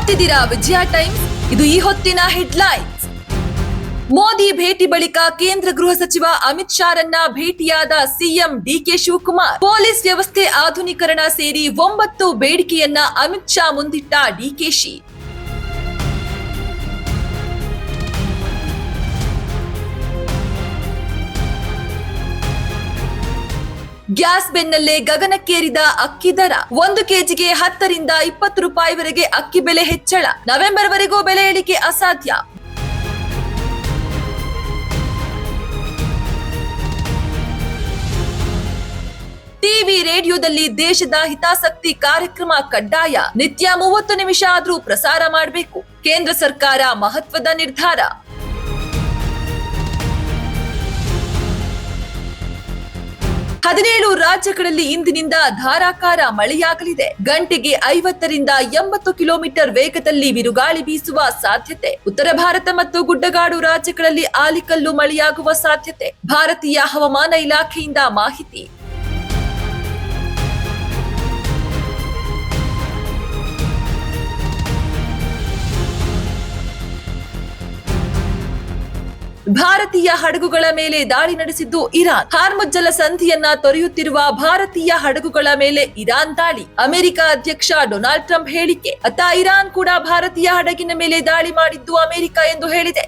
ನೋಡ್ತಿದ್ದೀರಾ ವಿಜಯ ಟೈಮ್ಸ್. ಇದು ಈ ಹೊತ್ತಿನ ಹೆಡ್ಲೈನ್ಸ್. ಮೋದಿ ಭೇಟಿ ಬಳಿಕ ಕೇಂದ್ರ ಗೃಹ ಸಚಿವ ಅಮಿತ್ ಶಾರನ್ನ ಭೇಟಿಯಾದ ಸಿಎಂ ಡಿಕೆ ಶಿವಕುಮಾರ್. ಪೊಲೀಸ್ ವ್ಯವಸ್ಥೆ ಆಧುನೀಕರಣ ಸೇರಿ 9 ಬೇಡಿಕೆಯನ್ನ ಅಮಿತ್ ಶಾ ಮುಂದಿಟ್ಟ ಡಿಕೆಶಿ. ಗ್ಯಾಸ್ ಬೆನ್ನಲ್ಲೇ ಗಗನಕ್ಕೇರಿದ ಅಕ್ಕಿ ದರ. 1 ಕೆಜಿಗೆ 10 ರಿಂದ 20 ರೂಪಾಯಿವರೆಗೆ ಅಕ್ಕಿ ಬೆಲೆ ಹೆಚ್ಚಳ. ನವೆಂಬರ್ ವರೆಗೂ ಬೆಲೆ ಇಳಿಕೆ ಅಸಾಧ್ಯ. ಟಿವಿ ರೇಡಿಯೋದಲ್ಲಿ ದೇಶದ ಹಿತಾಸಕ್ತಿ ಕಾರ್ಯಕ್ರಮ ಕಡ್ಡಾಯ. ನಿತ್ಯ 30 ನಿಮಿಷ ಆದ್ರೂ ಪ್ರಸಾರ ಮಾಡಬೇಕು. ಕೇಂದ್ರ ಸರ್ಕಾರ ಮಹತ್ವದ ನಿರ್ಧಾರ. ಹದಿನೇಳು ರಾಜ್ಯಗಳಲ್ಲಿ ಇಂದಿನಿಂದ ಧಾರಾಕಾರ ಮಳೆಯಾಗಲಿದೆ. ಗಂಟೆಗೆ 50 ರಿಂದ 80 ಕಿಲೋಮೀಟರ್ ವೇಗದಲ್ಲಿ ಬಿರುಗಾಳಿ ಬೀಸುವ ಸಾಧ್ಯತೆ. ಉತ್ತರ ಭಾರತ ಮತ್ತು ಗುಡ್ಡಗಾಡು ರಾಜ್ಯಗಳಲ್ಲಿ ಆಲಿಕಲ್ಲು ಮಳೆಯಾಗುವ ಸಾಧ್ಯತೆ. ಭಾರತೀಯ ಹವಾಮಾನ ಇಲಾಖೆಯಿಂದ ಮಾಹಿತಿ. ಭಾರತೀಯ ಹಡಗುಗಳ ಮೇಲೆ ದಾಳಿ ನಡೆಸಿದ್ದು ಇರಾನ್. ಹಾರ್ಮುಜ್ ಜಲಸಂಧಿಯನ್ನ ತೊರೆಯುತ್ತಿರುವ ಭಾರತೀಯ ಹಡಗುಗಳ ಮೇಲೆ ಇರಾನ್ ದಾಳಿ. ಅಮೆರಿಕ ಅಧ್ಯಕ್ಷ ಡೊನಾಲ್ಡ್ ಟ್ರಂಪ್ ಹೇಳಿಕೆ. ಅತ್ತ ಇರಾನ್ ಕೂಡ ಭಾರತೀಯ ಹಡಗಿನ ಮೇಲೆ ದಾಳಿ ಮಾಡಿದ್ದು ಅಮೆರಿಕ ಎಂದು ಹೇಳಿದೆ.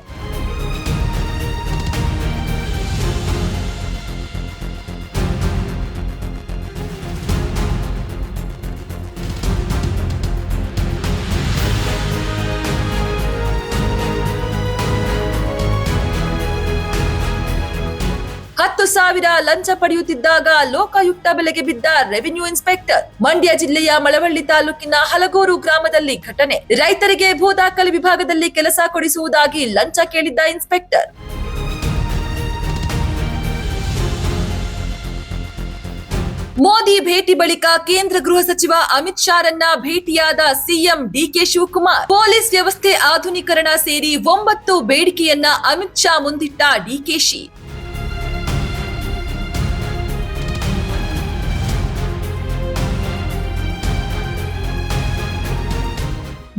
$10,000 ಲಂಚ ಪಡೆಯುತ್ತಿದ್ದಾಗ ಲೋಕಾಯುಕ್ತ ಬೆಲೆಗೆ ಬಿದ್ದ ರೆವಿನ್ಯೂ ಇನ್ಸ್ಪೆಕ್ಟರ್. ಮಂಡ್ಯ ಜಿಲ್ಲೆಯ ಮಳವಳ್ಳಿ ತಾಲೂಕಿನ ಹಲಗೂರು ಗ್ರಾಮದಲ್ಲಿ ಘಟನೆ. ರೈತರಿಗೆ ಭೂ ದಾಖಲೆ ವಿಭಾಗದಲ್ಲಿ ಕೆಲಸ ಕೊಡಿಸುವುದಾಗಿ ಲಂಚ ಕೇಳಿದ್ದ ಇನ್ಸ್ಪೆಕ್ಟರ್. ಮೋದಿ ಭೇಟಿ ಬಳಿಕ ಕೇಂದ್ರ ಗೃಹ ಸಚಿವ ಅಮಿತ್ ಶಾರನ್ನ ಭೇಟಿಯಾದ ಸಿಎಂ ಡಿಕೆ ಶಿವಕುಮಾರ್. ಪೊಲೀಸ್ ವ್ಯವಸ್ಥೆ ಆಧುನೀಕರಣ ಸೇರಿ 9 ಬೇಡಿಕೆಯನ್ನ ಅಮಿತ್ ಶಾ ಮುಂದಿಟ್ಟ ಡಿಕೆಶಿ.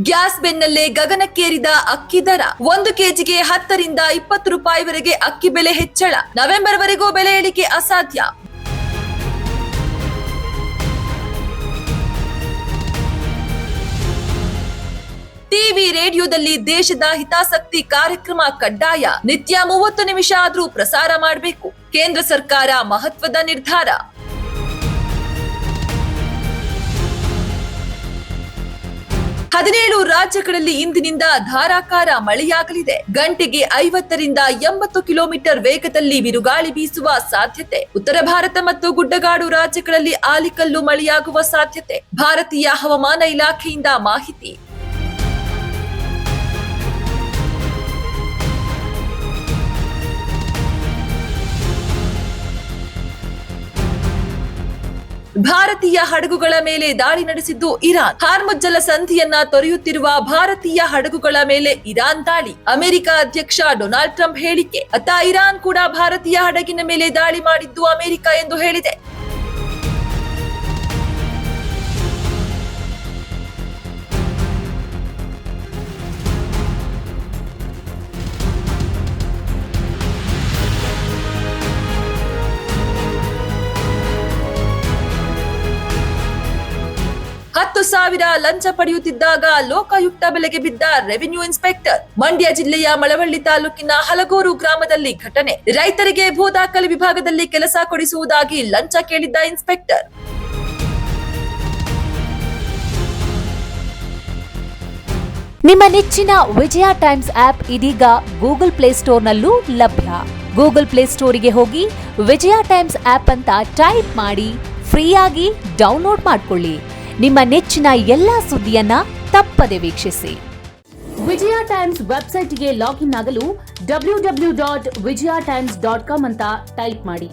ಗ್ಯಾಸ್ ಬೆನ್ನಲ್ಲೇ ಗಗನಕ್ಕೇರಿದ ಅಕ್ಕಿ ದರ. 1 ಕೆಜಿಗೆ 10 ರಿಂದ 20 ರೂಪಾಯಿವರೆಗೆ ಅಕ್ಕಿ ಬೆಲೆ ಹೆಚ್ಚಳ. ನವೆಂಬರ್ ವರೆಗೂ ಬೆಲೆ ಇಳಿಕೆ ಅಸಾಧ್ಯ. ಟಿವಿ ರೇಡಿಯೋದಲ್ಲಿ ದೇಶದ ಹಿತಾಸಕ್ತಿ ಕಾರ್ಯಕ್ರಮ ಕಡ್ಡಾಯ. ನಿತ್ಯ 30 ನಿಮಿಷ ಆದ್ರೂ ಪ್ರಸಾರ ಮಾಡಬೇಕು. ಕೇಂದ್ರ ಸರ್ಕಾರ ಮಹತ್ವದ ನಿರ್ಧಾರ. ಹದಿನೇಳು ರಾಜ್ಯಗಳಲ್ಲಿ ಇಂದಿನಿಂದ ಧಾರಾಕಾರ ಮಳೆಯಾಗಲಿದೆ. ಗಂಟೆಗೆ 50 ರಿಂದ 80 ಕಿಲೋಮೀಟರ್ ವೇಗದಲ್ಲಿ ಬಿರುಗಾಳಿ ಬೀಸುವ ಸಾಧ್ಯತೆ. ಉತ್ತರ ಭಾರತ ಮತ್ತು ಗುಡ್ಡಗಾಡು ರಾಜ್ಯಗಳಲ್ಲಿ ಆಲಿಕಲ್ಲು ಮಳೆಯಾಗುವ ಸಾಧ್ಯತೆ. ಭಾರತೀಯ ಹವಾಮಾನ ಇಲಾಖೆಯಿಂದ ಮಾಹಿತಿ. ಭಾರತೀಯ ಹಡಗುಗಳ ಮೇಲೆ ದಾಳಿ ನಡೆಸಿದ್ದು ಇರಾನ್. ಹಾರ್ಮುಜ್ ಜಲಸಂಧಿಯನ್ನ ತೊರೆಯುತ್ತಿರುವ ಭಾರತೀಯ ಹಡಗುಗಳ ಮೇಲೆ ಇರಾನ್ ದಾಳಿ. ಅಮೆರಿಕ ಅಧ್ಯಕ್ಷ ಡೊನಾಲ್ಡ್ ಟ್ರಂಪ್ ಹೇಳಿಕೆ. ಅತ್ತ ಇರಾನ್ ಕೂಡ ಭಾರತೀಯ ಹಡಗಿನ ಮೇಲೆ ದಾಳಿ ಮಾಡಿದ್ದು ಅಮೆರಿಕ ಎಂದು ಹೇಳಿದೆ. $10,000 ಲಂಚ ಪಡೆಯುತ್ತಿದ್ದಾಗ ಲೋಕಾಯುಕ್ತ ಬೆಲೆಗೆ ಬಿದ್ದ ರೆವಿನ್ಯೂ ಇನ್ಸ್ಪೆಕ್ಟರ್. ಮಂಡ್ಯ ಜಿಲ್ಲೆಯ ಮಳವಳ್ಳಿ ತಾಲೂಕಿನ ಹಲಗೂರು ಗ್ರಾಮದಲ್ಲಿ ಘಟನೆ. ರೈತರಿಗೆ ಭೂ ದಾಖಲೆ ವಿಭಾಗದಲ್ಲಿ ಕೆಲಸ ಕೊಡಿಸುವುದಾಗಿ ಲಂಚ ಕೇಳಿದ್ದ ಇನ್ಸ್ಪೆಕ್ಟರ್. ನಿಮ್ಮ ನೆಚ್ಚಿನ ವಿಜಯ ಟೈಮ್ಸ್ ಆಪ್ ಇದೀಗ ಗೂಗಲ್ ಪ್ಲೇಸ್ಟೋರ್ನಲ್ಲೂ ಲಭ್ಯ. ಗೂಗಲ್ ಪ್ಲೇಸ್ಟೋರಿಗೆ ಹೋಗಿ ವಿಜಯ ಟೈಮ್ಸ್ ಆಪ್ ಅಂತ ಟೈಪ್ ಮಾಡಿ ಫ್ರೀಯಾಗಿ ಡೌನ್ಲೋಡ್ ಮಾಡಿಕೊಳ್ಳಿ. ನಿಮ್ಮ ನೆಚ್ಚಿನ ಎಲ್ಲಾ ಸುದ್ದಿಯನ್ನ ತಪ್ಪದೆ ವೀಕ್ಷಿಸಿ. ವಿಜಯ ಟೈಮ್ಸ್ ವೆಬ್ಸೈಟ್ಗೆ ಲಾಗಿನ್ ಆಗಲು www.vijayatimes.com ಅಂತ ಟೈಪ್ ಮಾಡಿ.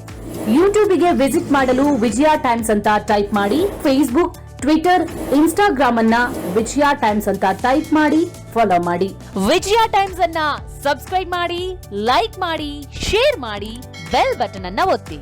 ಯೂಟ್ಯೂಬ್ಗೆ ವಿಸಿಟ್ ಮಾಡಲು ವಿಜಯ ಟೈಮ್ಸ್ ಅಂತ ಟೈಪ್ ಮಾಡಿ. ಫೇಸ್ಬುಕ್, ಟ್ವಿಟರ್, ಇನ್ಸ್ಟಾಗ್ರಾಮ್ ಅನ್ನ ವಿಜಯ ಟೈಮ್ಸ್ ಅಂತ ಟೈಪ್ ಮಾಡಿ ಫಾಲೋ ಮಾಡಿ. ವಿಜಯ ಟೈಮ್ಸ್ ಅನ್ನ ಸಬ್ಸ್ಕ್ರೈಬ್ ಮಾಡಿ, ಲೈಕ್ ಮಾಡಿ, ಶೇರ್ ಮಾಡಿ, ಬೆಲ್ ಬಟನ್ ಅನ್ನ ಒತ್ತಿ.